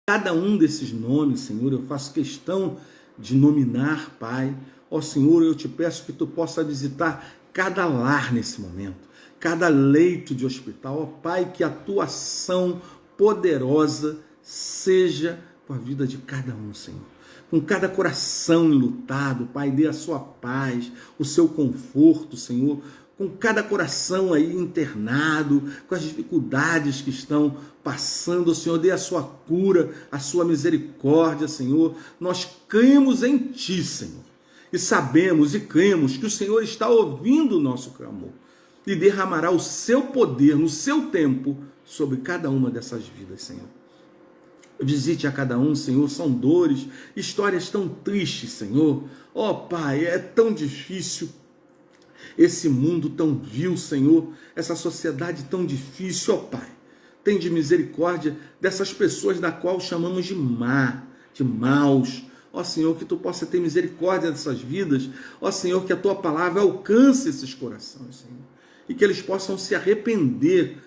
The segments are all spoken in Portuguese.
Cada um desses nomes, Senhor, eu faço questão de nominar, Pai. Ó Senhor, eu te peço que tu possa visitar cada lar nesse momento, cada leito de hospital. Ó Pai, que a tua ação poderosa seja com a vida de cada um, Senhor. Com cada coração enlutado, Pai, dê a sua paz, o seu conforto, Senhor. Com cada coração aí internado, com as dificuldades que estão passando, Senhor, dê a sua cura, a sua misericórdia, Senhor. Nós cremos em Ti, Senhor, e sabemos e cremos que o Senhor está ouvindo o nosso clamor e derramará o seu poder no seu tempo sobre cada uma dessas vidas, Senhor. Visite a cada um, Senhor, são dores, histórias tão tristes, Senhor. Ó Pai, é tão difícil esse mundo tão vil, Senhor, essa sociedade tão difícil, ó Pai. Tende misericórdia dessas pessoas da qual chamamos de maus. Ó Senhor, que Tu possa ter misericórdia dessas vidas. Ó Senhor, que a Tua palavra alcance esses corações, Senhor, e que eles possam se arrepender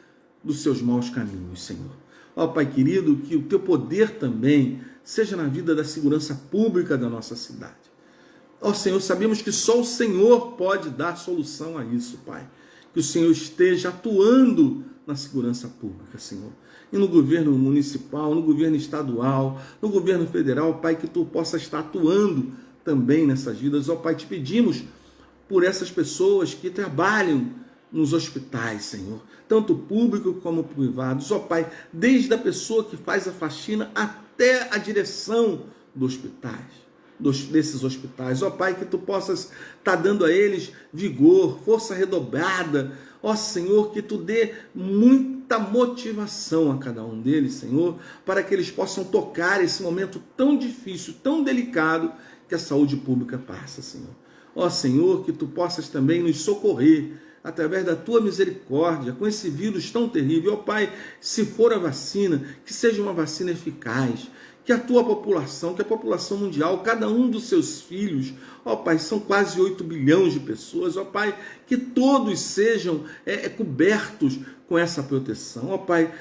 dos seus maus caminhos, Senhor. Ó Pai querido, que o Teu poder também seja na vida da segurança pública da nossa cidade. Ó Senhor, sabemos que só o Senhor pode dar solução a isso, Pai. Que o Senhor esteja atuando na segurança pública, Senhor. E no governo municipal, no governo estadual, no governo federal, Pai, que Tu possa estar atuando também nessas vidas. Ó Pai, te pedimos por essas pessoas que trabalham nos hospitais, Senhor, tanto público como privados. Ó Pai, desde a pessoa que faz a faxina até a direção desses hospitais. Ó Pai, que Tu possas estar dando a eles vigor, força redobrada. Ó Senhor, que Tu dê muita motivação a cada um deles, Senhor, para que eles possam tocar esse momento tão difícil, tão delicado que a saúde pública passa, Senhor. Ó Senhor, que Tu possas também nos socorrer através da Tua misericórdia com esse vírus tão terrível. Ó Pai, se for a vacina, que seja uma vacina eficaz, que a Tua população, que a população mundial, cada um dos seus filhos, ó Pai, são quase 8 bilhões de pessoas, ó Pai, que todos sejam cobertos com essa proteção, ó Pai,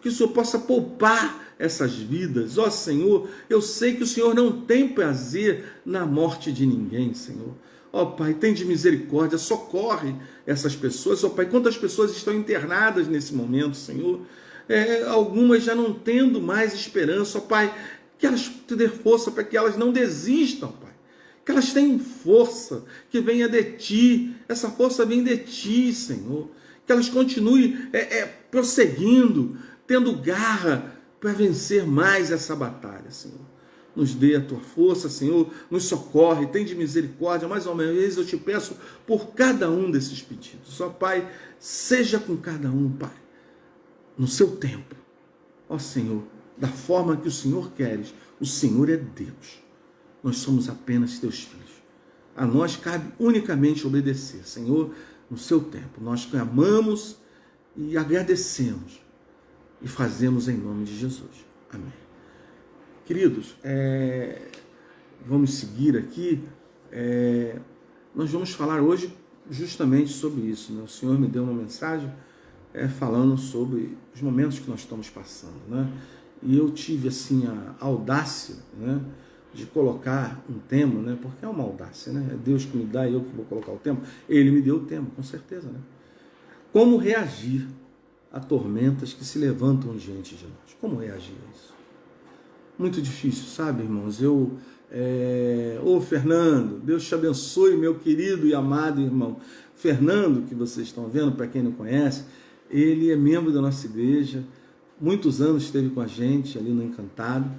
que o Senhor possa poupar essas vidas. Ó Senhor, eu sei que o Senhor não tem prazer na morte de ninguém, Senhor. Ó Pai, tem de misericórdia, socorre essas pessoas. Ó Pai, quantas pessoas estão internadas nesse momento, Senhor? Algumas já não tendo mais esperança, ó Pai, que elas te dê força para que elas não desistam, Pai. Que elas tenham força, que venha de Ti, essa força vem de Ti, Senhor. Que elas continuem prosseguindo, tendo garra para vencer mais essa batalha, Senhor. Nos dê a Tua força, Senhor, nos socorre, tem de misericórdia. Mais uma vez eu te peço por cada um desses pedidos. Ó Pai, seja com cada um, Pai, no seu tempo. Ó Senhor, da forma que o Senhor queres. O Senhor é Deus. Nós somos apenas Teus filhos. A nós cabe unicamente obedecer, Senhor, no seu tempo. Nós clamamos e agradecemos e fazemos em nome de Jesus. Amém. Queridos, vamos seguir aqui. Nós vamos falar hoje justamente sobre isso, né? O Senhor me deu uma mensagem falando sobre os momentos que nós estamos passando, né? E eu tive assim a audácia, né, de colocar um tema, né? Porque é uma audácia, né? É Deus que me dá e eu que vou colocar o tema. Ele me deu o tema, com certeza, né? Como reagir a tormentas que se levantam diante de nós? Como reagir a isso? Muito difícil, sabe, irmãos? Ô Fernando, Deus te abençoe, meu querido e amado irmão. Fernando, que vocês estão vendo, para quem não conhece, ele é membro da nossa igreja, muitos anos esteve com a gente ali no Encantado,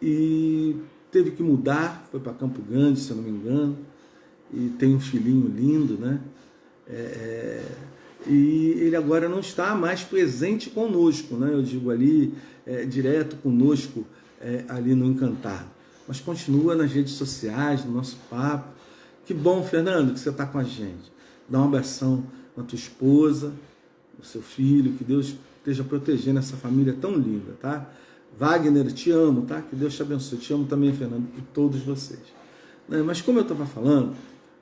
e teve que mudar, foi para Campo Grande, se eu não me engano, e tem um filhinho lindo, né? E ele agora não está mais presente conosco, né? Eu digo ali, direto conosco, ali no Encantado, mas continua nas redes sociais, no nosso papo. Que bom, Fernando, que você está com a gente. Dá um abração na tua esposa, no seu filho, que Deus esteja protegendo essa família tão linda, tá? Wagner, te amo, tá? Que Deus te abençoe. Te amo também, Fernando, e todos vocês. Mas como eu estava falando,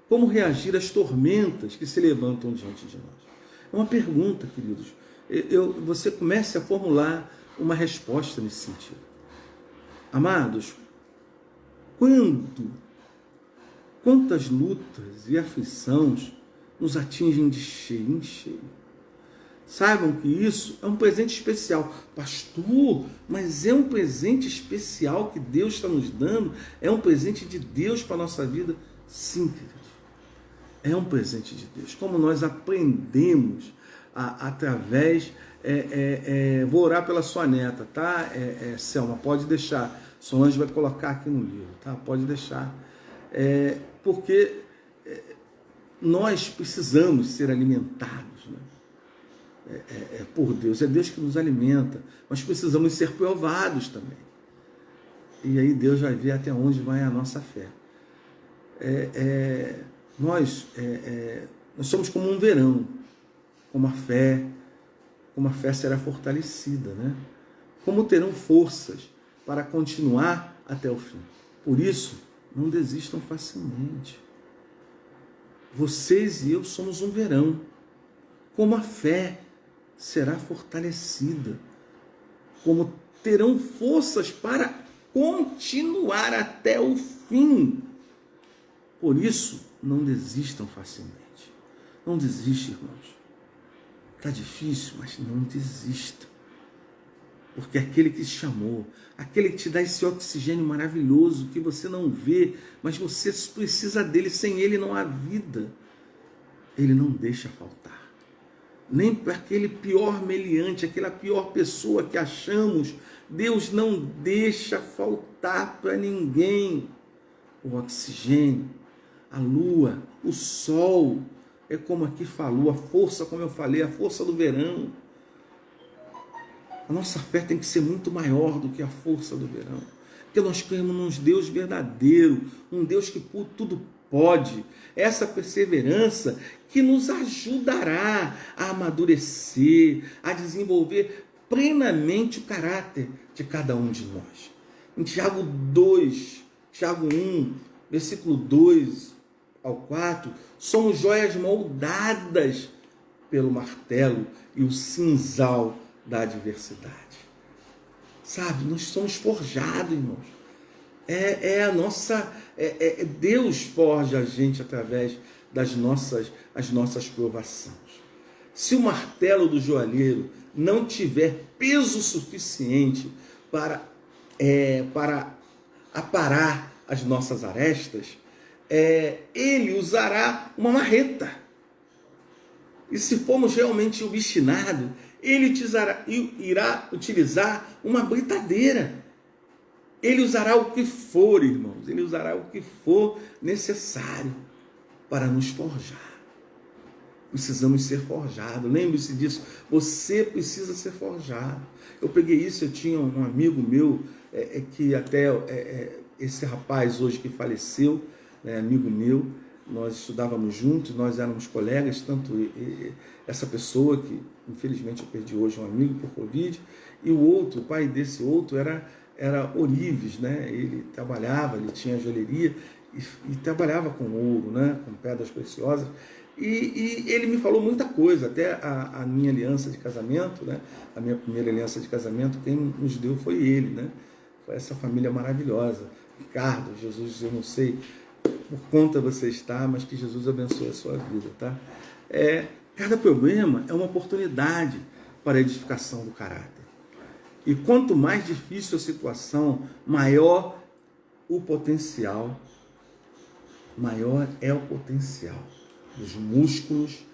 como reagir às tormentas que se levantam diante de nós? É uma pergunta, queridos. Você comece a formular uma resposta nesse sentido. Amados, quantas lutas e aflições nos atingem de cheio em cheio. Saibam que isso é um presente especial. Pastor, mas é um presente especial que Deus está nos dando? É um presente de Deus para a nossa vida? Sim, queridos. É um presente de Deus. Como nós aprendemos através... vou orar pela sua neta, tá? Selma, pode deixar. Solange vai colocar aqui no livro, tá? Pode deixar. Porque nós precisamos ser alimentados, né? Por Deus, é Deus que nos alimenta, mas precisamos ser provados também. E aí Deus vai ver até onde vai a nossa fé. Nós somos como um verão, como a fé será fortalecida, né? Como terão forças para continuar até o fim. Por isso, não desistam facilmente. Vocês e eu somos um verão, como a fé será fortalecida, como terão forças para continuar até o fim. Por isso, não desistam facilmente. Não desiste, irmãos. Está difícil, mas não desista. Porque aquele que te chamou, aquele que te dá esse oxigênio maravilhoso que você não vê, mas você precisa dele, sem ele não há vida. Ele não deixa faltar. Nem para aquele pior meliante, aquela pior pessoa que achamos, Deus não deixa faltar para ninguém. O oxigênio, a lua, o sol, é como aqui falou, a força, como eu falei, a força do verão. A nossa fé tem que ser muito maior do que a força do verão. Porque nós cremos num Deus verdadeiro, um Deus que tudo pode. Essa perseverança que nos ajudará a amadurecer, a desenvolver plenamente o caráter de cada um de nós. Em Tiago 1, versículo 2 ao 4, somos joias moldadas pelo martelo e o cinzal da adversidade. Sabe, nós somos forjados, irmãos. Deus forja a gente através das nossas provações. Se o martelo do joalheiro não tiver peso suficiente para aparar as nossas arestas, ele usará uma marreta. E se formos realmente obstinados, ele irá utilizar uma britadeira. Ele usará o que for, irmãos. Ele usará o que for necessário para nos forjar. Precisamos ser forjados. Lembre-se disso. Você precisa ser forjado. Eu peguei isso, eu tinha um amigo meu, que até esse rapaz hoje que faleceu, amigo meu, nós estudávamos juntos, nós éramos colegas, tanto essa pessoa que infelizmente eu perdi hoje um amigo por Covid, e o outro, o pai desse outro era Orives, né? Ele trabalhava, ele tinha joalheria e trabalhava com ouro, né? Com pedras preciosas, e ele me falou muita coisa, até a minha aliança de casamento, né? A minha primeira aliança de casamento, quem nos deu foi ele, né? Foi essa família maravilhosa. Ricardo, Jesus, eu não sei por conta você está, mas que Jesus abençoe a sua vida, tá? Cada problema é uma oportunidade para a edificação do caráter. E quanto mais difícil a situação, maior o potencial, maior é o potencial dos músculos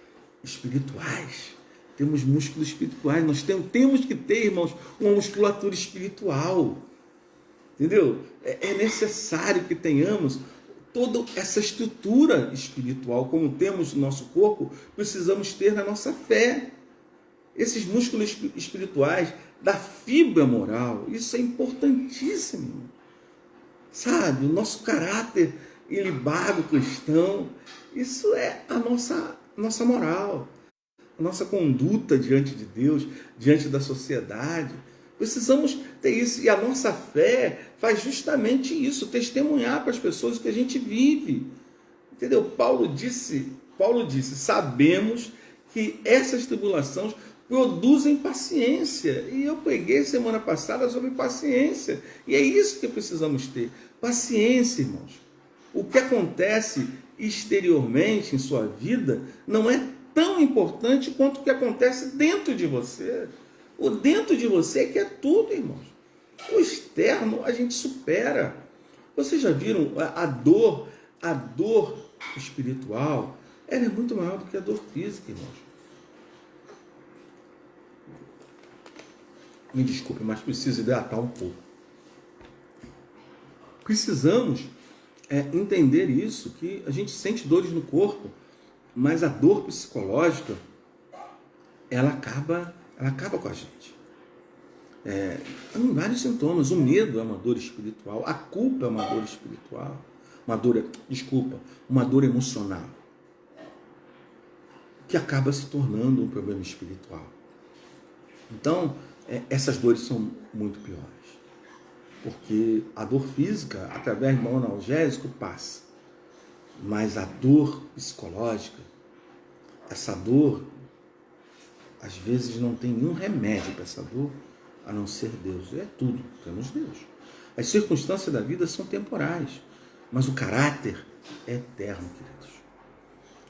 espirituais. Temos músculos espirituais, nós temos que ter, irmãos, uma musculatura espiritual. Entendeu? É necessário que tenhamos toda essa estrutura espiritual, como temos no nosso corpo, precisamos ter na nossa fé. Esses músculos espirituais da fibra moral, isso é importantíssimo. Sabe, o nosso caráter ilibado cristão, isso é a nossa moral, a nossa conduta diante de Deus, diante da sociedade. Precisamos ter isso, e a nossa fé faz justamente isso, testemunhar para as pessoas o que a gente vive. Entendeu? Paulo disse, sabemos que essas tribulações produzem paciência. E eu preguei semana passada sobre paciência. E é isso que precisamos ter. Paciência, irmãos. O que acontece exteriormente em sua vida não é tão importante quanto o que acontece dentro de você. O dentro de você que é tudo, irmãos. O externo a gente supera. Vocês já viram a dor espiritual? Ela é muito maior do que a dor física, irmãos. Me desculpe, mas preciso hidratar um pouco. Precisamos entender isso, que a gente sente dores no corpo, mas a dor psicológica, ela acaba com a gente. Tem vários sintomas. O medo é uma dor espiritual, a culpa é uma dor espiritual, uma dor emocional, que acaba se tornando um problema espiritual. Então, essas dores são muito piores. Porque a dor física, através do analgésico, passa. Mas a dor psicológica, essa dor, às vezes não tem nenhum remédio para essa dor, a não ser Deus. É tudo, temos Deus. As circunstâncias da vida são temporais, mas o caráter é eterno, queridos.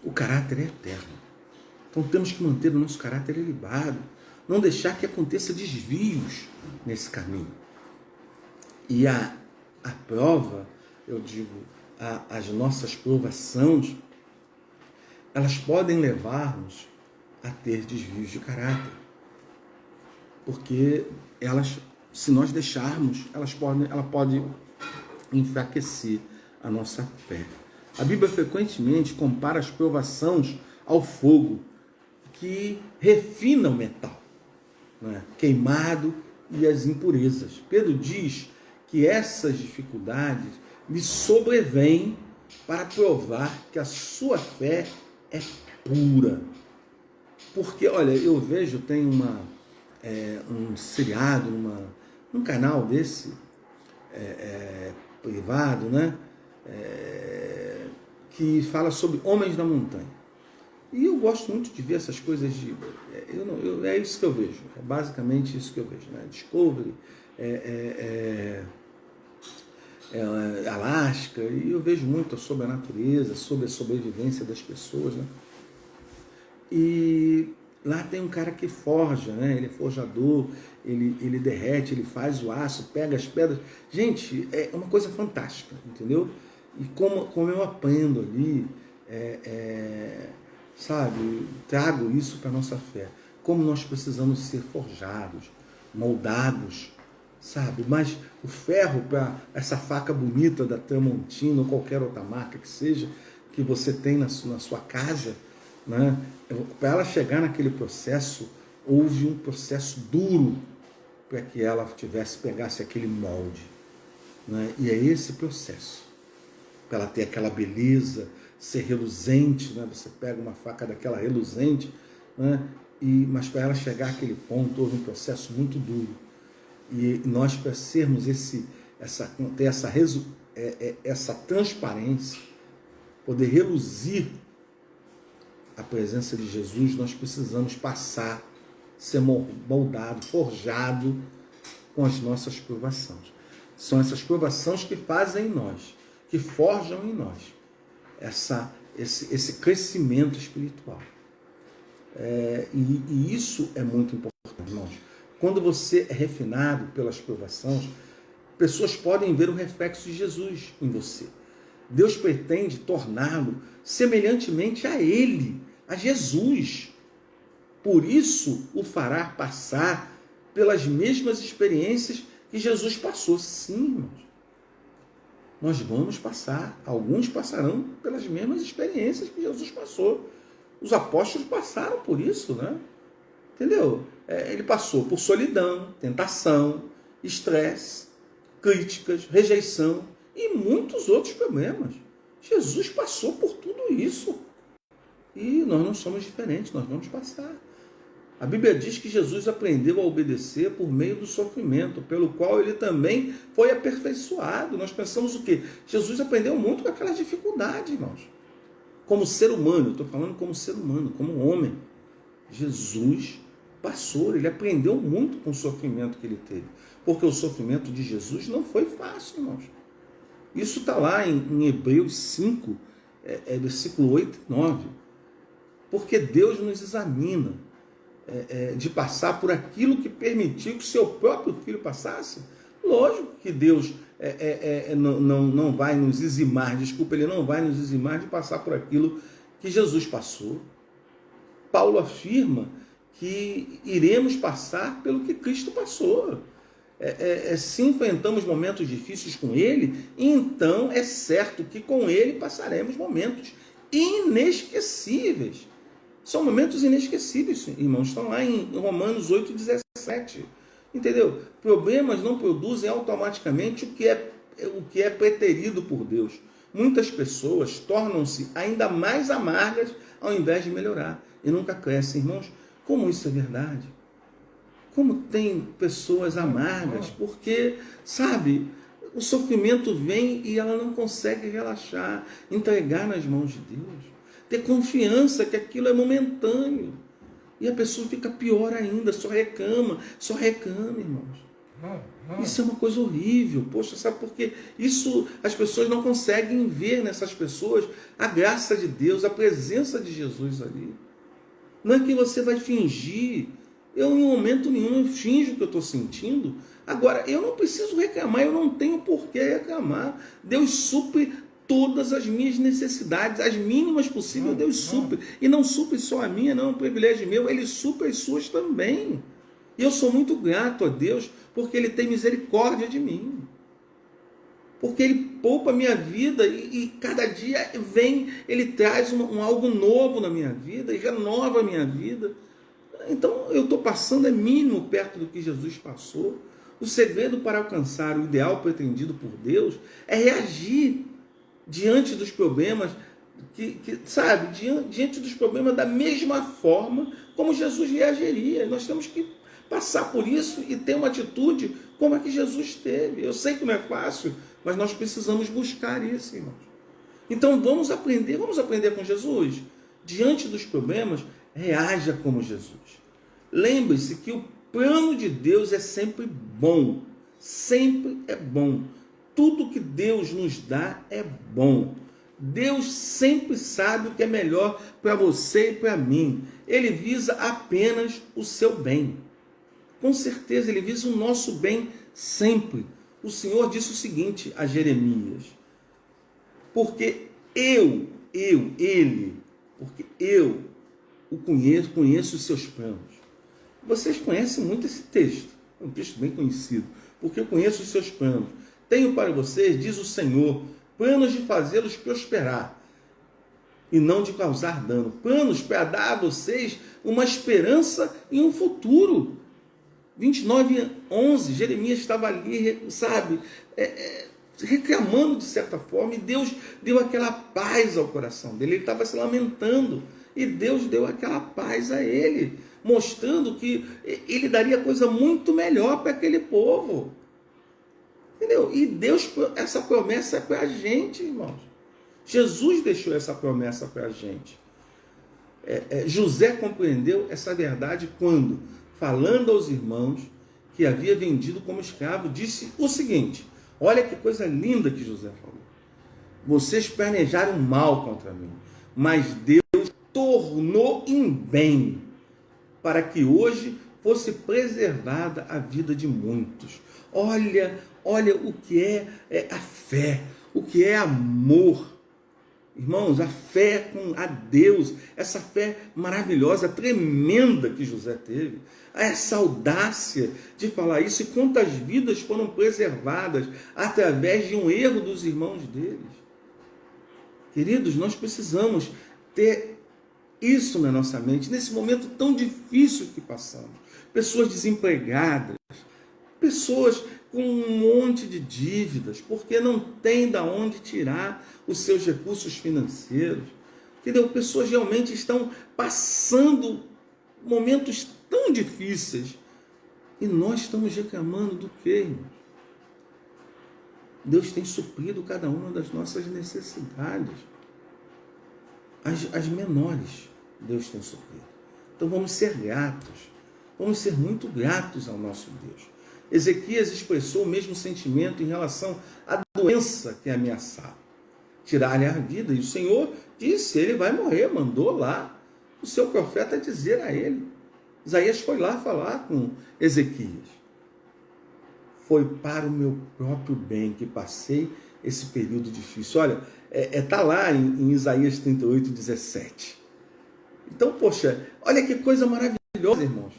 O caráter é eterno. Então temos que manter o nosso caráter elevado, não deixar que aconteça desvios nesse caminho. E a prova, eu digo, as nossas provações, elas podem levar-nos a ter desvios de caráter. Porque elas, se nós deixarmos, ela pode enfraquecer a nossa fé. A Bíblia frequentemente compara as provações ao fogo que refina o metal, né? Queimado, e as impurezas. Pedro diz que essas dificuldades lhe sobrevêm para provar que a sua fé é pura. Porque, olha, eu vejo, tem um seriado, num canal desse, privado, né? Que fala sobre homens da montanha. E eu gosto muito de ver essas coisas é isso que eu vejo. É basicamente isso que eu vejo, né? Discovery, Alasca, e eu vejo muito sobre a natureza, sobre a sobrevivência das pessoas, né? E lá tem um cara que forja, né? Ele é forjador, ele derrete, ele faz o aço, pega as pedras. Gente, é uma coisa fantástica, entendeu? E como eu aprendo ali, sabe, trago isso para a nossa fé. Como nós precisamos ser forjados, moldados, sabe? Mas o ferro, para essa faca bonita da Tramontina ou qualquer outra marca que seja, que você tem na sua casa, né? Para ela chegar naquele processo, houve um processo duro para que ela pegasse aquele molde, né? E é esse processo, para ela ter aquela beleza, ser reluzente, né? Você pega uma faca daquela reluzente, né? Mas para ela chegar àquele ponto, houve um processo muito duro. E nós, para sermos ter essa transparência, poder reluzir a presença de Jesus, nós precisamos passar, ser moldado, forjado com as nossas provações. São essas provações que fazem em nós, que forjam em nós esse crescimento espiritual. E isso é muito importante, irmãos. Quando você é refinado pelas provações, pessoas podem ver o reflexo de Jesus em você. Deus pretende torná-lo semelhantemente a Ele, a Jesus. Por isso, o fará passar pelas mesmas experiências que Jesus passou. Sim, irmãos. Nós vamos passar, alguns passarão pelas mesmas experiências que Jesus passou. Os apóstolos passaram por isso, né? Entendeu? Ele passou por solidão, tentação, estresse, críticas, rejeição e muitos outros problemas. Jesus passou por tudo isso. E nós não somos diferentes, nós vamos passar. A Bíblia diz que Jesus aprendeu a obedecer por meio do sofrimento, pelo qual ele também foi aperfeiçoado. Nós pensamos o quê? Jesus aprendeu muito com aquelas dificuldades, irmãos. Como ser humano, eu estou falando como ser humano, como homem. Jesus passou, ele aprendeu muito com o sofrimento que ele teve. Porque o sofrimento de Jesus não foi fácil, irmãos. Isso está lá em Hebreus 5, versículo 8 e 9. Porque Deus nos examina de passar por aquilo que permitiu que o seu próprio filho passasse. Lógico que Deus não vai nos eximar, ele não vai nos eximar de passar por aquilo que Jesus passou. Paulo afirma que iremos passar pelo que Cristo passou. Se enfrentamos momentos difíceis com Ele, então é certo que com Ele passaremos momentos inesquecíveis. São momentos inesquecíveis, irmãos. Estão lá em Romanos 8,17. Entendeu? Problemas não produzem automaticamente o que é preterido por Deus. Muitas pessoas tornam-se ainda mais amargas ao invés de melhorar. E nunca crescem, irmãos. Como isso é verdade? Como tem pessoas amargas? Porque, sabe, o sofrimento vem e ela não consegue relaxar, entregar nas mãos de Deus. Ter confiança que aquilo é momentâneo. E a pessoa fica pior ainda, só reclama, irmãos. Isso é uma coisa horrível. Poxa, sabe por quê? Isso as pessoas não conseguem ver nessas pessoas a graça de Deus, a presença de Jesus ali. Não é que você vai fingir. Eu, em momento nenhum, eu finjo o que eu estou sentindo. Agora, eu não preciso reclamar, eu não tenho por que reclamar. Deus supre todas as minhas necessidades, as mínimas possíveis, Deus supre. E não supre só a minha, não é um privilégio meu, Ele supre as suas também. E eu sou muito grato a Deus, porque Ele tem misericórdia de mim. Porque Ele poupa a minha vida e cada dia Ele traz algo novo na minha vida e renova a minha vida. Então eu estou passando mínimo perto do que Jesus passou. O segredo para alcançar o ideal pretendido por Deus é reagir diante dos problemas, diante dos problemas da mesma forma como Jesus reagiria. Nós temos que passar por isso e ter uma atitude como a que Jesus teve. Eu sei que não é fácil, mas nós precisamos buscar isso, irmãos. Então vamos aprender com Jesus. Diante dos problemas, reaja como Jesus. Lembre-se que o plano de Deus é sempre bom. Sempre é bom. Tudo que Deus nos dá é bom. Deus sempre sabe o que é melhor para você e para mim. Ele visa apenas o seu bem. Com certeza, Ele visa o nosso bem sempre. O Senhor disse o seguinte a Jeremias: porque Ele o conheço os seus planos. Vocês conhecem muito esse texto, é um texto bem conhecido. Porque eu conheço os seus planos. Tenho para vocês, diz o Senhor, planos de fazê-los prosperar e não de causar dano. Planos para dar a vocês uma esperança e um futuro. 29:11, Jeremias estava ali, reclamando de certa forma, e Deus deu aquela paz ao coração dele. Ele estava se lamentando, e Deus deu aquela paz a ele, mostrando que ele daria coisa muito melhor para aquele povo. Entendeu? E Deus, essa promessa é para a gente, irmãos. Jesus deixou essa promessa para a gente. José compreendeu essa verdade quando, falando aos irmãos que havia vendido como escravo, disse o seguinte: olha que coisa linda que José falou. Vocês planejaram mal contra mim, mas Deus tornou em bem, para que hoje fosse preservada a vida de muitos. Olha o que é a fé, o que é amor. Irmãos, a fé com a Deus, essa fé maravilhosa, tremenda que José teve, essa audácia de falar isso, e quantas vidas foram preservadas através de um erro dos irmãos deles. Queridos, nós precisamos ter isso na nossa mente, nesse momento tão difícil que passamos. Pessoas desempregadas, pessoas com um monte de dívidas, porque não tem de onde tirar os seus recursos financeiros. Entendeu? Pessoas realmente estão passando momentos tão difíceis. E nós estamos reclamando do quê, irmãos? Deus tem suprido cada uma das nossas necessidades. As menores, Deus tem suprido. Então vamos ser gratos. vamos ser muito gratos ao nosso Deus. Ezequias expressou o mesmo sentimento em relação à doença que ameaçava tirar-lhe a vida. E o Senhor disse, ele vai morrer, mandou lá o seu profeta dizer a ele. Isaías foi lá falar com Ezequias. Foi para o meu próprio bem que passei esse período difícil. Olha, está lá em Isaías 38, 17. Então, poxa, olha que coisa maravilhosa, irmãos.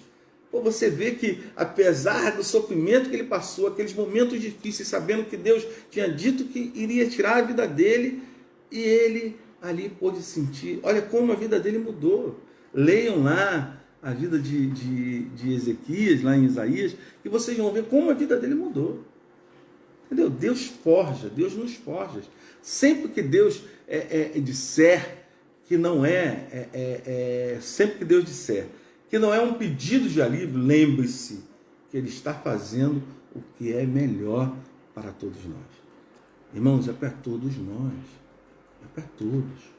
Pô, você vê que, apesar do sofrimento que ele passou, aqueles momentos difíceis, sabendo que Deus tinha dito que iria tirar a vida dele, e ele ali pôde sentir, olha como a vida dele mudou. Leiam lá a vida de Ezequias, lá em Isaías, e vocês vão ver como a vida dele mudou. Entendeu? Deus forja, Deus nos forja. Sempre que Deus disser que não sempre que Deus disser que não é um pedido de alívio, lembre-se que Ele está fazendo o que é melhor para todos nós. Irmãos, é para todos nós. É para todos.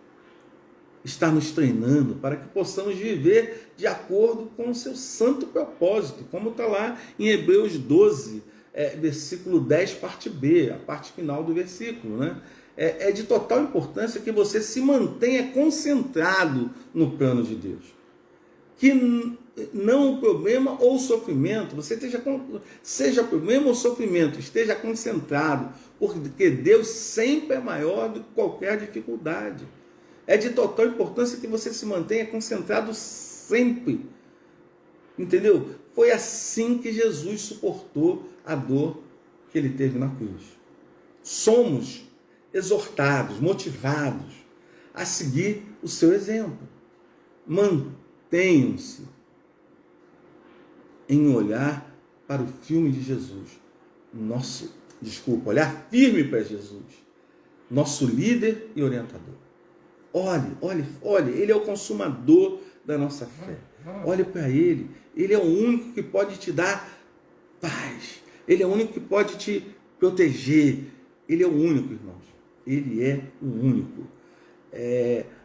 Está nos treinando para que possamos viver de acordo com o seu santo propósito, como está lá em Hebreus 12, versículo 10, parte B, a parte final do versículo, né? É de total importância que você se mantenha concentrado no plano de Deus. Que não o problema ou o sofrimento, seja problema ou sofrimento, esteja concentrado, porque Deus sempre é maior do que qualquer dificuldade. É de total importância que você se mantenha concentrado sempre. Entendeu? Foi assim que Jesus suportou a dor que ele teve na cruz. Somos exortados, motivados a seguir o seu exemplo. Mantenham-se em olhar para o filme de Jesus. Olhar firme para Jesus, nosso líder e orientador. Olhe, ele é o consumador da nossa fé. Olhe para ele é o único que pode te dar paz. Ele é o único que pode te proteger. Ele é o único, irmãos. Ele é o único.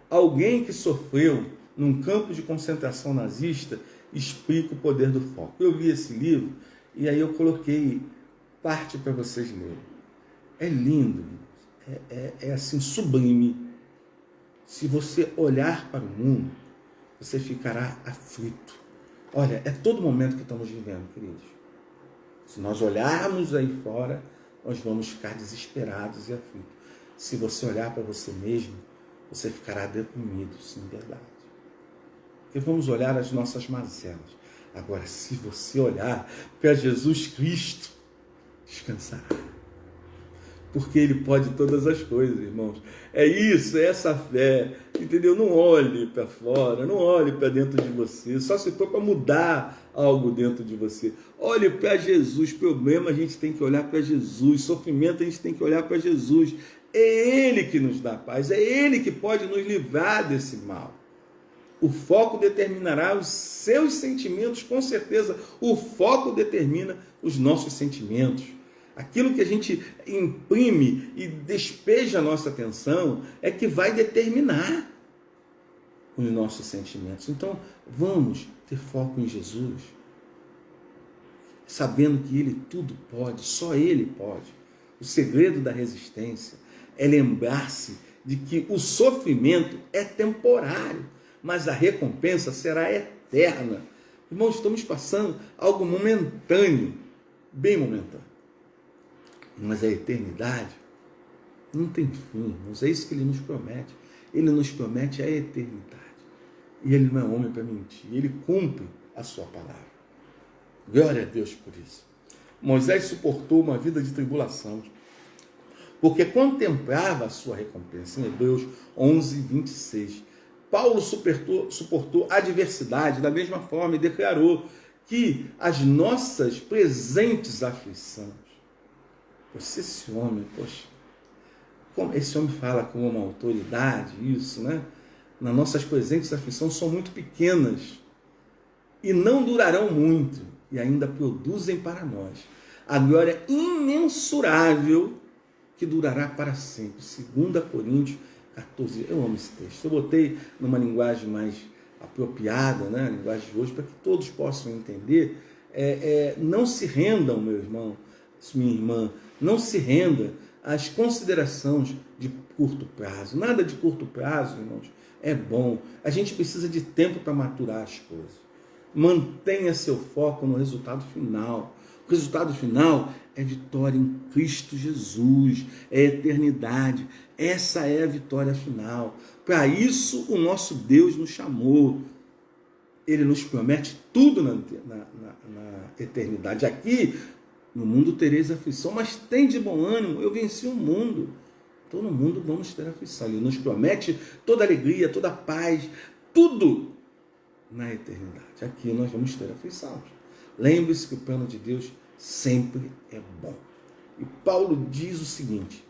Alguém que sofreu num campo de concentração nazista explica o poder do foco. Eu li esse livro e aí eu coloquei parte para vocês lerem. É lindo, é assim sublime. Se você olhar para o mundo, você ficará aflito. Olha, é todo momento que estamos vivendo, queridos. Se nós olharmos aí fora, nós vamos ficar desesperados e aflitos. Se você olhar para você mesmo, você ficará deprimido, sim, verdade. Porque vamos olhar as nossas mazelas. Agora, se você olhar para Jesus Cristo, descansará. Porque Ele pode todas as coisas, irmãos. É isso, é essa fé, entendeu? Não olhe para fora, não olhe para dentro de você, só se for para mudar algo dentro de você. Olhe para Jesus, problema a gente tem que olhar para Jesus, sofrimento a gente tem que olhar para Jesus. É Ele que nos dá paz, é Ele que pode nos livrar desse mal. O foco determinará os seus sentimentos, com certeza. O foco determina os nossos sentimentos. Aquilo que a gente imprime e despeja a nossa atenção é que vai determinar os nossos sentimentos. Então, vamos ter foco em Jesus, sabendo que Ele tudo pode, só Ele pode. O segredo da resistência é lembrar-se de que o sofrimento é temporário, mas a recompensa será eterna. Irmãos, estamos passando algo momentâneo, bem momentâneo. Mas a eternidade não tem fim, irmãos. É isso que Ele nos promete. Ele nos promete a eternidade. E Ele não é homem para mentir. Ele cumpre a sua palavra. Glória a Deus por isso. Moisés suportou uma vida de tribulação, porque contemplava a sua recompensa. Em Hebreus 11, 26. Paulo suportou adversidade da mesma forma e declarou que as nossas presentes aflições, esse homem, como esse homem fala com uma autoridade, isso, né? Nas nossas presentes aflições são muito pequenas e não durarão muito e ainda produzem para nós a glória imensurável que durará para sempre. 2 Coríntios 14. Eu amo esse texto. Eu botei numa linguagem mais apropriada, né, a linguagem de hoje, para que todos possam entender, não se rendam, meu irmão, minha irmã, não se renda às considerações de curto prazo. Nada de curto prazo, irmãos, é bom. A gente precisa de tempo para maturar as coisas. Mantenha seu foco no resultado final. O resultado final é vitória em Cristo Jesus, é eternidade. Essa é a vitória final. Para isso o nosso Deus nos chamou. Ele nos promete tudo na eternidade. Aqui, no mundo tereis aflição, mas tem de bom ânimo, eu venci o mundo. Então no mundo vamos ter aflição. Ele nos promete toda alegria, toda paz, tudo na eternidade. Aqui nós vamos ter aflição. Lembre-se que o plano de Deus sempre é bom. E Paulo diz o seguinte: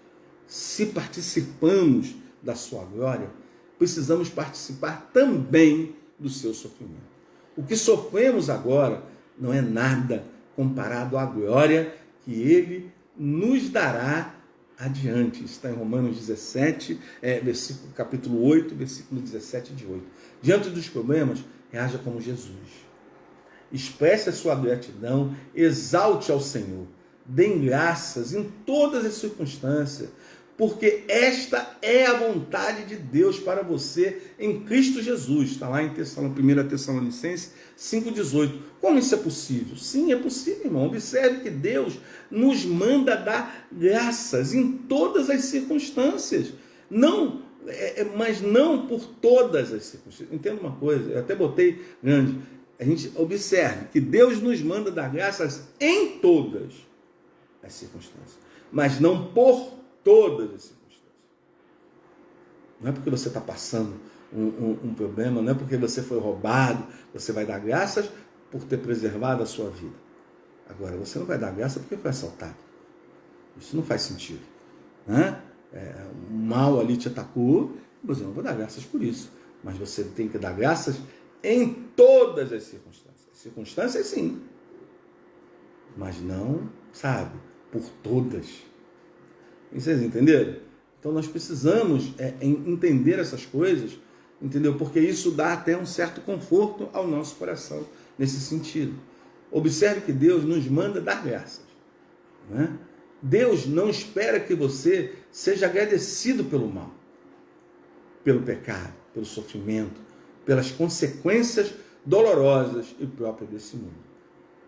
se participamos da sua glória, precisamos participar também do seu sofrimento. O que sofremos agora não é nada comparado à glória que ele nos dará adiante. Está em Romanos 17, capítulo 8, versículo 17 de 8. Diante dos problemas, reaja como Jesus. Expresse a sua gratidão, exalte ao Senhor, dê graças em todas as circunstâncias, porque esta é a vontade de Deus para você em Cristo Jesus. Está lá em 1 Tessalonicenses 5,18. Como isso é possível? Sim, é possível, irmão. Observe que Deus nos manda dar graças em todas as circunstâncias. Não, mas não por todas as circunstâncias. Entenda uma coisa, eu até botei grande. A gente observe que Deus nos manda dar graças em todas as circunstâncias, mas não por todas as circunstâncias. Não é porque você está passando um problema, não é porque você foi roubado, você vai dar graças por ter preservado a sua vida. Agora, você não vai dar graça porque foi assaltado. Isso não faz sentido. Né? O mal ali te atacou, você não vai dar graças por isso. Mas você tem que dar graças em todas as circunstâncias. Circunstâncias, sim. Mas não, sabe, por todas. Vocês entenderam? Então nós precisamos entender essas coisas, entendeu? Porque isso dá até um certo conforto ao nosso coração nesse sentido. Observe que Deus nos manda dar graças. Né? Deus não espera que você seja agradecido pelo mal, pelo pecado, pelo sofrimento, pelas consequências dolorosas e próprias desse mundo.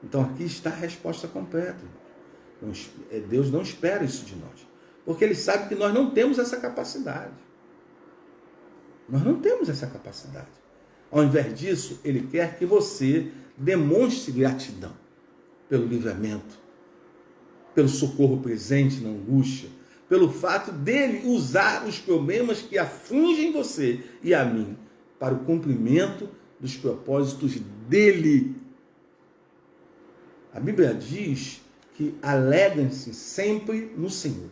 Então aqui está a resposta completa. Deus não espera isso de nós. Porque Ele sabe que nós não temos essa capacidade. Nós não temos essa capacidade. Ao invés disso, Ele quer que você demonstre gratidão pelo livramento, pelo socorro presente na angústia, pelo fato dele usar os problemas que afligem você e a mim para o cumprimento dos propósitos dele. A Bíblia diz que alegrem-se sempre no Senhor.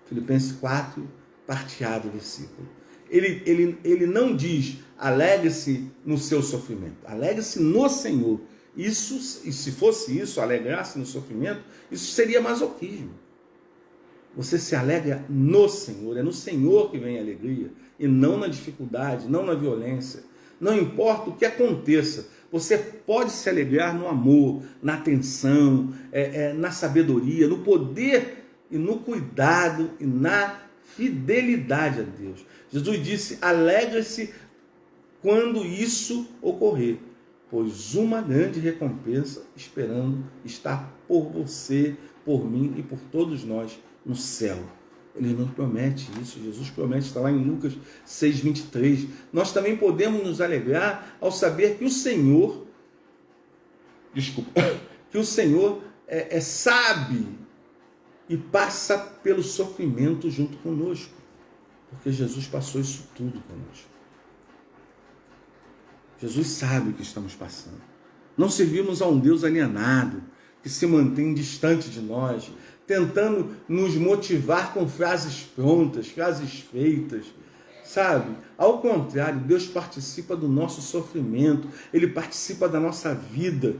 Filipenses 4, parte A do versículo. Ele não diz alegre-se no seu sofrimento, alegre-se no Senhor. Isso, e se fosse isso, alegrar-se no sofrimento, isso seria masoquismo. Você se alegra no Senhor, é no Senhor que vem a alegria, e não na dificuldade, não na violência. Não importa o que aconteça, você pode se alegrar no amor, na atenção, na sabedoria, no poder e no cuidado e na fidelidade a Deus. Jesus disse: alegre-se quando isso ocorrer, pois uma grande recompensa esperando está por você, por mim e por todos nós no céu. Ele não promete isso, Jesus promete, está lá em Lucas 6,23. Nós também podemos nos alegrar ao saber que o Senhor, que o Senhor sabe e passa pelo sofrimento junto conosco, porque Jesus passou isso tudo conosco. Jesus sabe o que estamos passando. Não servimos a um Deus alienado, que se mantém distante de nós, tentando nos motivar com frases prontas, frases feitas, sabe? Ao contrário, Deus participa do nosso sofrimento, Ele participa da nossa vida,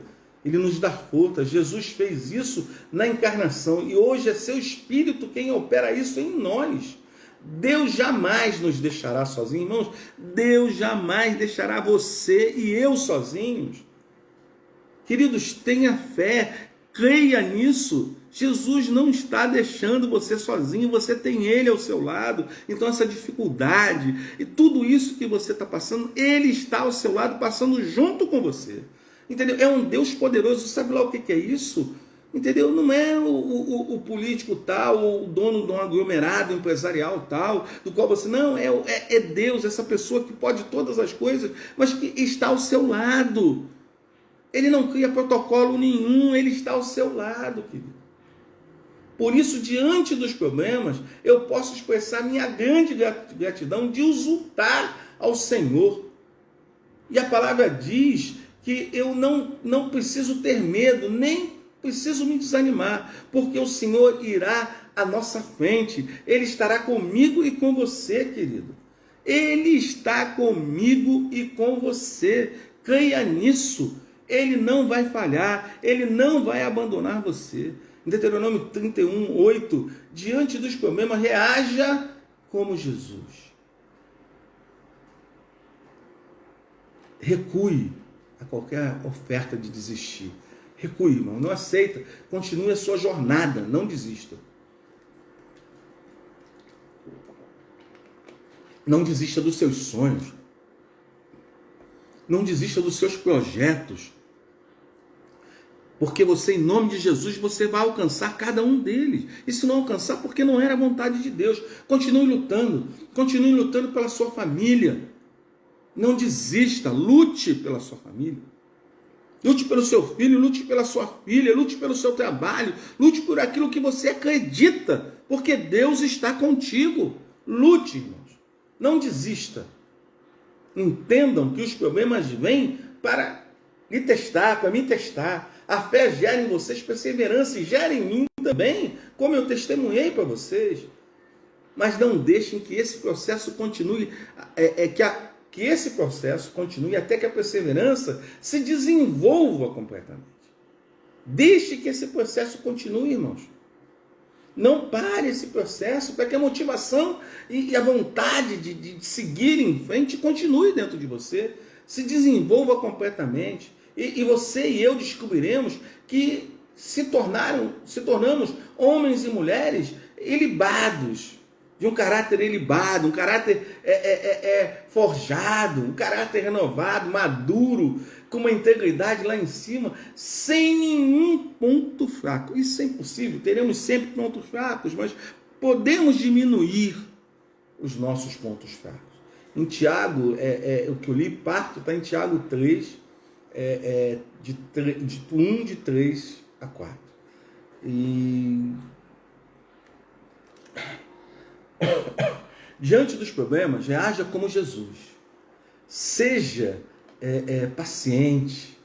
Ele nos dá força. Jesus fez isso na encarnação e hoje é seu Espírito quem opera isso em nós. Deus jamais nos deixará sozinhos, irmãos. Deus jamais deixará você e eu sozinhos. Queridos, tenha fé, creia nisso. Jesus não está deixando você sozinho, você tem Ele ao seu lado. Então essa dificuldade e tudo isso que você está passando, Ele está ao seu lado, passando junto com você. Entendeu? É um Deus poderoso. Sabe lá o que é isso? Entendeu? Não é o político tal, ou o dono de um aglomerado empresarial tal, do qual você... Não, é Deus, essa pessoa que pode todas as coisas, mas que está ao seu lado. Ele não cria protocolo nenhum, Ele está ao seu lado, querido. Por isso, diante dos problemas, eu posso expressar minha grande gratidão de exultar ao Senhor. E a palavra diz que eu não preciso ter medo, nem preciso me desanimar, porque o Senhor irá à nossa frente. Ele estará comigo e com você, querido. Ele está comigo e com você. Creia nisso. Ele não vai falhar, Ele não vai abandonar você. Em Deuteronômio 31, 8, diante dos problemas, reaja como Jesus. Recue a qualquer oferta de desistir. Recue, irmão, não aceita. Continue a sua jornada, não desista. Não desista dos seus sonhos. Não desista dos seus projetos. Porque você, em nome de Jesus, você vai alcançar cada um deles. E se não alcançar, porque não era a vontade de Deus. Continue lutando pela sua família. Não desista, lute pela sua família. Lute pelo seu filho, lute pela sua filha, lute pelo seu trabalho, lute por aquilo que você acredita, porque Deus está contigo. Lute, irmãos. Não desista. Entendam que os problemas vêm para lhe testar, para me testar. A fé gera em vocês perseverança e gera em mim também, como eu testemunhei para vocês. Mas não deixem que esse processo continue, que esse processo continue até que a perseverança se desenvolva completamente. Deixe que esse processo continue, irmãos. Não pare esse processo para que a motivação e a vontade de seguir em frente continue dentro de você, se desenvolva completamente. E você e eu descobriremos que se tornamos homens e mulheres ilibados, de um caráter ilibado, um caráter forjado, um caráter renovado, maduro, com uma integridade lá em cima, sem nenhum ponto fraco. Isso é impossível, teremos sempre pontos fracos, mas podemos diminuir os nossos pontos fracos. Em Tiago, o que eu li, está em Tiago 3, de 3 a 4. E diante dos problemas, reaja como Jesus. Seja paciente,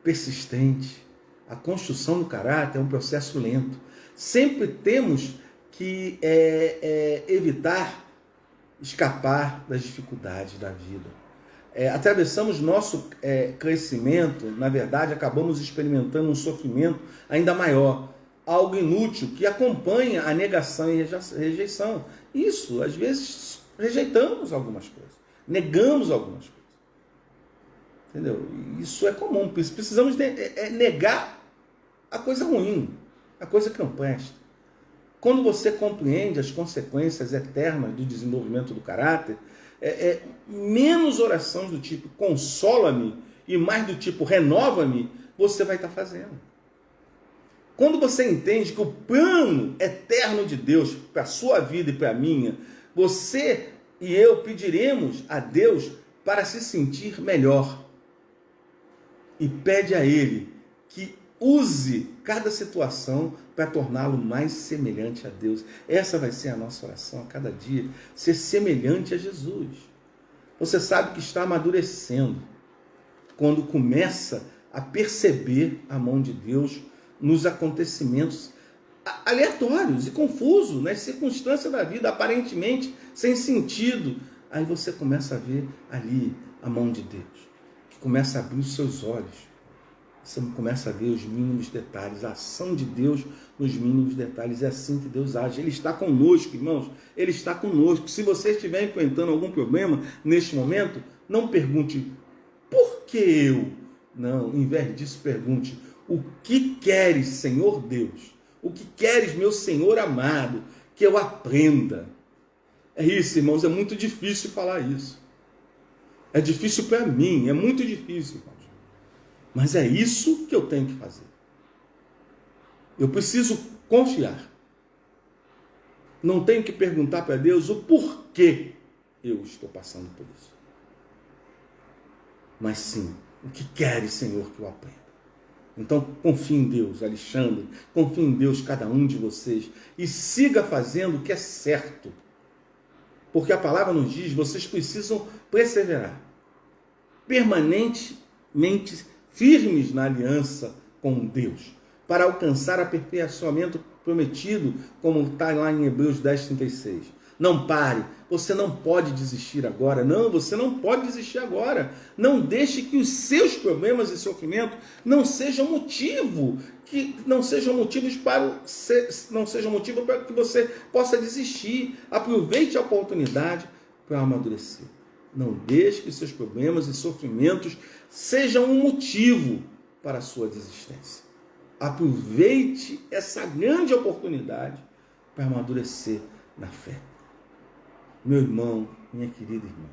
persistente. A construção do caráter é um processo lento. Sempre temos que evitar escapar das dificuldades da vida. Atravessamos nosso crescimento, na verdade, acabamos experimentando um sofrimento ainda maior, algo inútil que acompanha a negação e rejeição. Isso, às vezes, rejeitamos algumas coisas, negamos algumas coisas. Entendeu? Isso é comum. Precisamos negar a coisa ruim, a coisa que não presta. Quando você compreende as consequências eternas do desenvolvimento do caráter, menos orações do tipo consola-me e mais do tipo renova-me, você vai estar fazendo. Quando você entende que o plano eterno de Deus para a sua vida e para a minha, você e eu pediremos a Deus para se sentir melhor. E pede a Ele que use cada situação para torná-lo mais semelhante a Deus. Essa vai ser a nossa oração a cada dia, ser semelhante a Jesus. Você sabe que está amadurecendo quando começa a perceber a mão de Deus nos acontecimentos aleatórios e confusos, nas circunstâncias da vida, aparentemente sem sentido. Aí você começa a ver ali a mão de Deus, que começa a abrir os seus olhos. Você começa a ver os mínimos detalhes, a ação de Deus nos mínimos detalhes. É assim que Deus age. Ele está conosco, irmãos. Ele está conosco. Se você estiver enfrentando algum problema neste momento, não pergunte, por que eu? Não, em vez disso, pergunte, o que queres, Senhor Deus? O que queres, meu Senhor amado, que eu aprenda? É isso, irmãos, é muito difícil falar isso. É difícil para mim, é muito difícil, irmãos. Mas é isso que eu tenho que fazer. Eu preciso confiar. Não tenho que perguntar para Deus o porquê eu estou passando por isso. Mas sim, o que queres, Senhor, que eu aprenda? Então, confie em Deus, Alexandre. Confie em Deus, cada um de vocês. E siga fazendo o que é certo. Porque a palavra nos diz, vocês precisam perseverar. Permanentemente firmes na aliança com Deus, para alcançar aperfeiçoamento prometido, como está lá em Hebreus 10:36. Não pare, você não pode desistir agora. Não, você não pode desistir agora. Não deixe que os seus problemas e sofrimento não sejam motivo para que você possa desistir. Aproveite a oportunidade para amadurecer. Não deixe que seus problemas e sofrimentos sejam um motivo para a sua desistência. Aproveite essa grande oportunidade para amadurecer na fé. Meu irmão, minha querida irmã,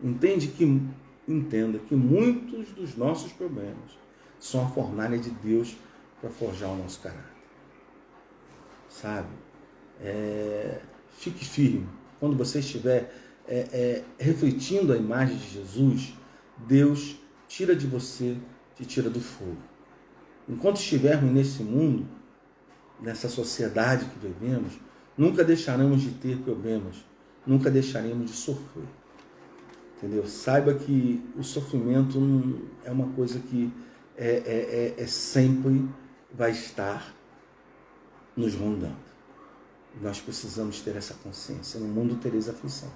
entenda que muitos dos nossos problemas são a fornalha de Deus para forjar o nosso caráter. Sabe? Fique firme. Quando você estiver refletindo a imagem de Jesus, Deus tira de você, te tira do fogo. Enquanto estivermos nesse mundo, nessa sociedade que vivemos, nunca deixaremos de ter problemas, nunca deixaremos de sofrer. Entendeu? Saiba que o sofrimento é uma coisa que sempre vai estar nos rondando. Nós precisamos ter essa consciência. No mundo tereis aflição,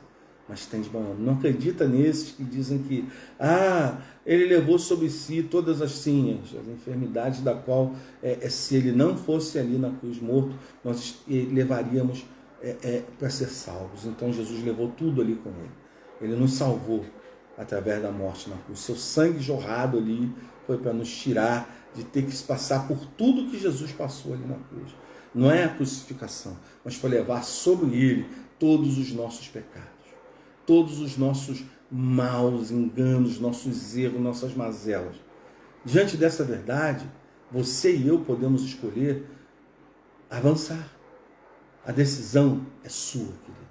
mas tem de bom ânimo. Não acredita nesses que dizem que ele levou sobre si todas as enfermidades da qual, se ele não fosse ali na cruz morto, nós levaríamos para ser salvos. Então Jesus levou tudo ali com ele. Ele nos salvou através da morte na cruz. Seu sangue jorrado ali foi para nos tirar de ter que passar por tudo que Jesus passou ali na cruz. Não é a crucificação, mas foi levar sobre ele todos os nossos pecados, todos os nossos maus enganos, nossos erros, nossas mazelas. Diante dessa verdade, você e eu podemos escolher avançar. A decisão é sua, querido.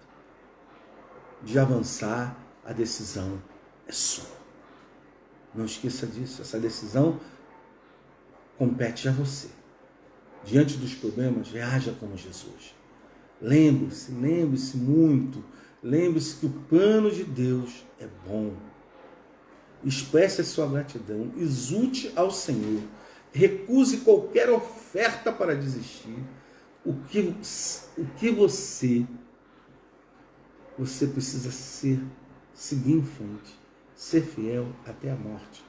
De avançar, a decisão é sua. Não esqueça disso. Essa decisão compete a você. Diante dos problemas, reaja como Jesus. Lembre-se muito. Lembre-se que o plano de Deus é bom. Expresse a sua gratidão. Exulte ao Senhor. Recuse qualquer oferta para desistir. O que você precisa seguir em frente, ser fiel até a morte.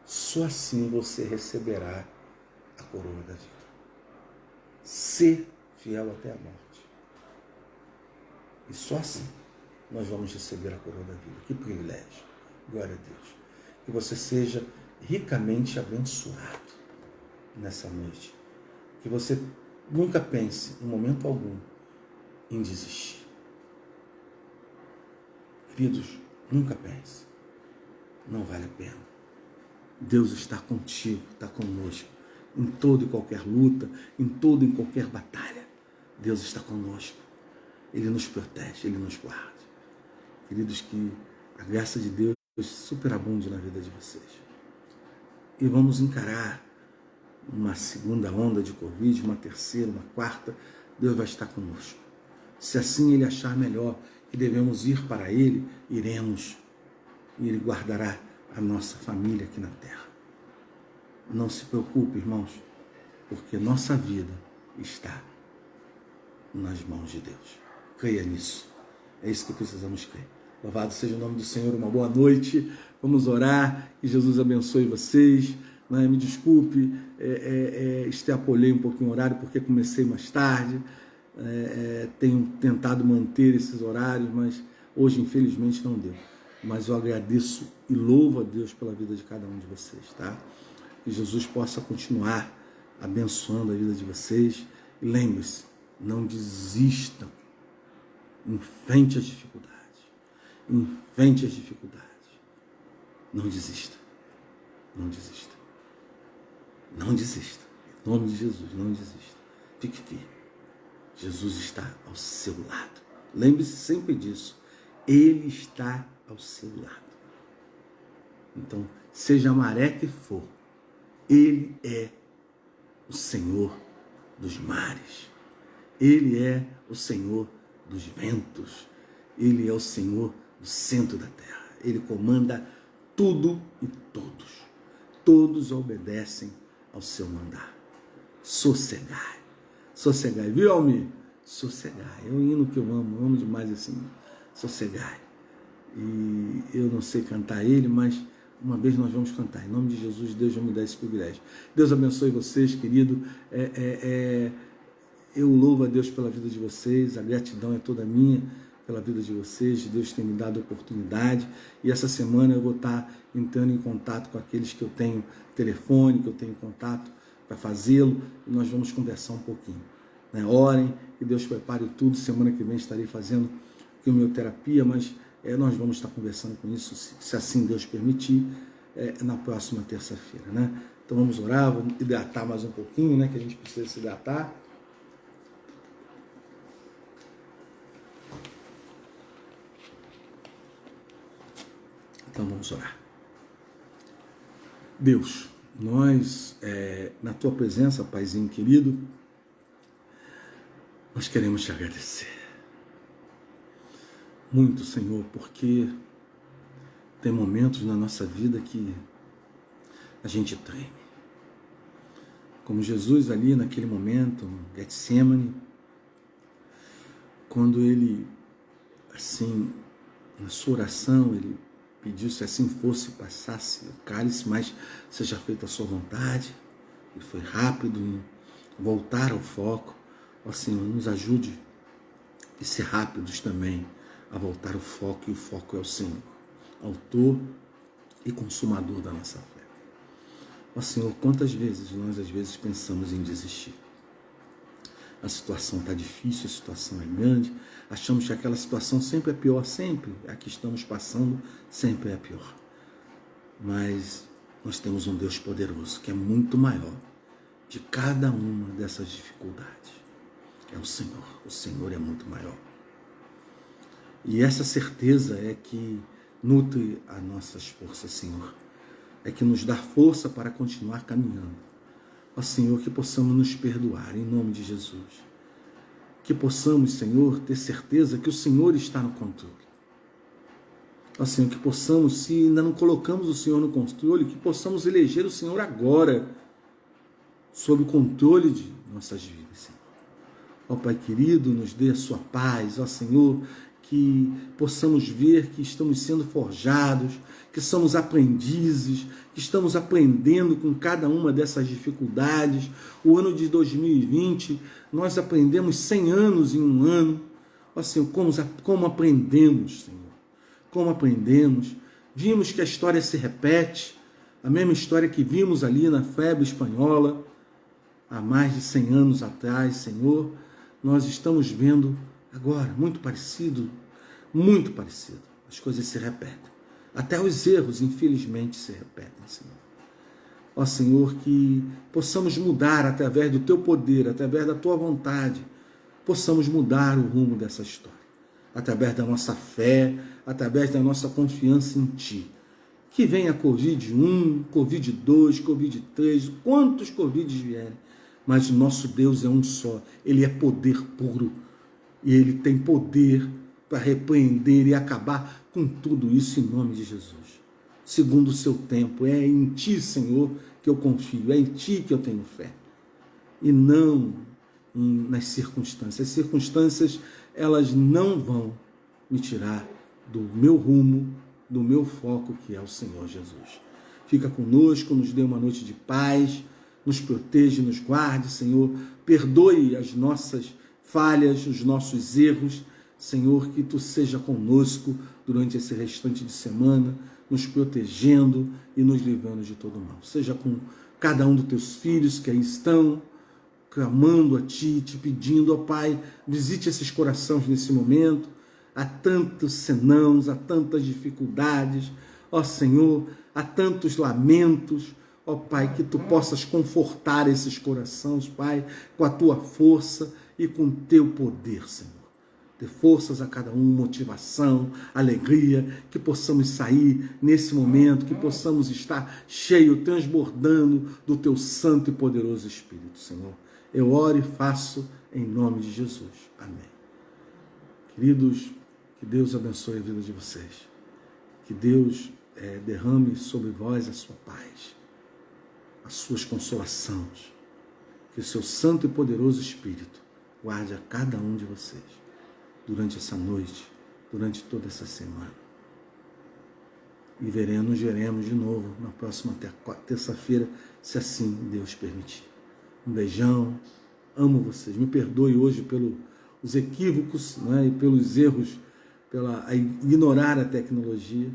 Só assim você receberá a coroa da vida. Ser fiel até a morte. E só assim nós vamos receber a coroa da vida. Que privilégio. Glória a Deus. Que você seja ricamente abençoado nessa noite. Que você nunca pense, em momento algum, em desistir. Queridos, nunca pense. Não vale a pena. Deus está contigo, está conosco. Em toda e qualquer luta, em toda e qualquer batalha. Deus está conosco. Ele nos protege, Ele nos guarda. Queridos, que a graça de Deus superabunde na vida de vocês. E vamos encarar uma segunda onda de Covid, uma terceira, uma quarta. Deus vai estar conosco. Se assim Ele achar melhor que devemos ir para Ele, iremos. E Ele guardará a nossa família aqui na terra. Não se preocupe, irmãos, porque nossa vida está nas mãos de Deus. Creia nisso. É isso que precisamos crer. Louvado seja o nome do Senhor. Uma boa noite. Vamos orar. Que Jesus abençoe vocês. né? Me desculpe, extrapolei um pouquinho o horário porque comecei mais tarde, tenho tentado manter esses horários, mas hoje infelizmente não deu. Mas eu agradeço e louvo a Deus pela vida de cada um de vocês, tá? Que Jesus possa continuar abençoando a vida de vocês. E lembre-se, não desistam. Enfrente as dificuldades. Enfrente as dificuldades. Não desista. Não desista. Não desista. Em nome de Jesus, não desista. Fique firme. Jesus está ao seu lado. Lembre-se sempre disso. Ele está ao seu lado. Então, seja a maré que for, Ele é o Senhor dos mares. Ele é o Senhor dos ventos. Ele é o Senhor do centro da terra. Ele comanda tudo e todos. Todos obedecem ao seu mandar. Sossegai. Sossegai. Viu, Almir? Sossegai. É um hino que eu amo demais assim. Sossegai. E eu não sei cantar ele, mas uma vez nós vamos cantar. Em nome de Jesus, Deus vai me dar esse privilégio. Deus abençoe vocês, querido. Eu louvo a Deus pela vida de vocês. A gratidão é toda minha pela vida de vocês. Deus tem me dado a oportunidade. E essa semana eu vou estar entrando em contato com aqueles que eu tenho telefone, que eu tenho contato para fazê-lo. E nós vamos conversar um pouquinho. Né? Orem, que Deus prepare tudo. Semana que vem estarei fazendo quimioterapia, mas nós vamos estar conversando com isso, se assim Deus permitir, na próxima terça-feira, né? Então vamos orar, vamos hidratar mais um pouquinho, né? Que a gente precisa se hidratar. Então vamos orar. Deus, nós, na Tua presença, Paizinho querido, nós queremos Te agradecer. Muito, Senhor, porque tem momentos na nossa vida que a gente treme. Como Jesus ali naquele momento, no Getsemane, quando ele, assim, na sua oração, ele pediu se assim fosse, passasse o cálice, mas seja feita a sua vontade. Ele foi rápido em voltar ao foco. Ó Senhor, nos ajude e ser rápidos também a voltar ao foco, e o foco é o Senhor, autor e consumador da nossa fé. Ó Senhor, quantas vezes nós às vezes pensamos em desistir? A situação está difícil, a situação é grande, achamos que aquela situação sempre é pior, sempre a que estamos passando sempre é a pior. Mas nós temos um Deus poderoso, que é muito maior de cada uma dessas dificuldades. É o Senhor é muito maior. E essa certeza é que nutre as nossas forças, Senhor. É que nos dá força para continuar caminhando. Ó Senhor, que possamos nos perdoar, em nome de Jesus. Que possamos, Senhor, ter certeza que o Senhor está no controle. Ó Senhor, que possamos, se ainda não colocamos o Senhor no controle, que possamos eleger o Senhor agora, sob o controle de nossas vidas, Senhor. Ó Pai querido, nos dê a sua paz, ó Senhor, que possamos ver que estamos sendo forjados, que somos aprendizes, que estamos aprendendo com cada uma dessas dificuldades. O ano de 2020, nós aprendemos 100 anos em um ano. Ó Senhor, como aprendemos, Senhor, como aprendemos. Vimos que a história se repete, a mesma história que vimos ali na febre espanhola, há mais de 100 anos atrás, Senhor, nós estamos vendo agora, muito parecido. As coisas se repetem. Até os erros, infelizmente, se repetem, Senhor. Ó Senhor, que possamos mudar através do Teu poder, através da Tua vontade, possamos mudar o rumo dessa história. Através da nossa fé, através da nossa confiança em Ti. Que venha Covid-1, Covid-2, Covid-3, quantos Covids vierem. Mas o nosso Deus é um só. Ele é poder puro. E Ele tem poder para repreender e acabar com tudo isso em nome de Jesus. Segundo o seu tempo. É em Ti, Senhor, que eu confio. É em Ti que eu tenho fé. E não nas circunstâncias. As circunstâncias, elas não vão me tirar do meu rumo, do meu foco, que é o Senhor Jesus. Fica conosco, nos dê uma noite de paz, nos proteja, nos guarde, Senhor. Perdoe as nossas falhas, os nossos erros. Senhor, que Tu seja conosco durante esse restante de semana, nos protegendo e nos livrando de todo mal. Seja com cada um dos Teus filhos que aí estão, clamando a Ti, Te pedindo, ó Pai, visite esses corações nesse momento. Há tantos senãos, há tantas dificuldades, ó Senhor, há tantos lamentos, ó Pai, que Tu possas confortar esses corações, Pai, com a Tua força e com o Teu poder, Senhor. Dê forças a cada um, motivação, alegria, que possamos sair nesse momento, que possamos estar cheio, transbordando do Teu santo e poderoso Espírito, Senhor. Eu oro e faço em nome de Jesus. Amém. Queridos, que Deus abençoe a vida de vocês. Que Deus derrame sobre vós a sua paz, as suas consolações. Que o seu santo e poderoso Espírito guarde a cada um de vocês durante essa noite, durante toda essa semana. E nos veremos de novo na próxima terça-feira, se assim Deus permitir. Um beijão, amo vocês. Me perdoe hoje pelos equívocos, né, e pelos erros, pela ignorar a tecnologia,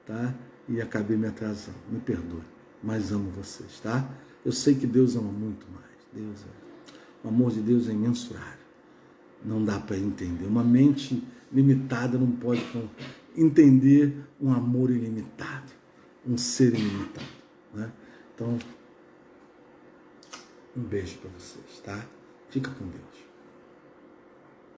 tá? E acabei me atrasando. Me perdoe, mas amo vocês, tá? Eu sei que Deus ama muito mais. O amor de Deus é imensurável. Não dá para entender. Uma mente limitada não pode entender um amor ilimitado, um ser ilimitado, né? Então, um beijo para vocês, tá? Fica com Deus.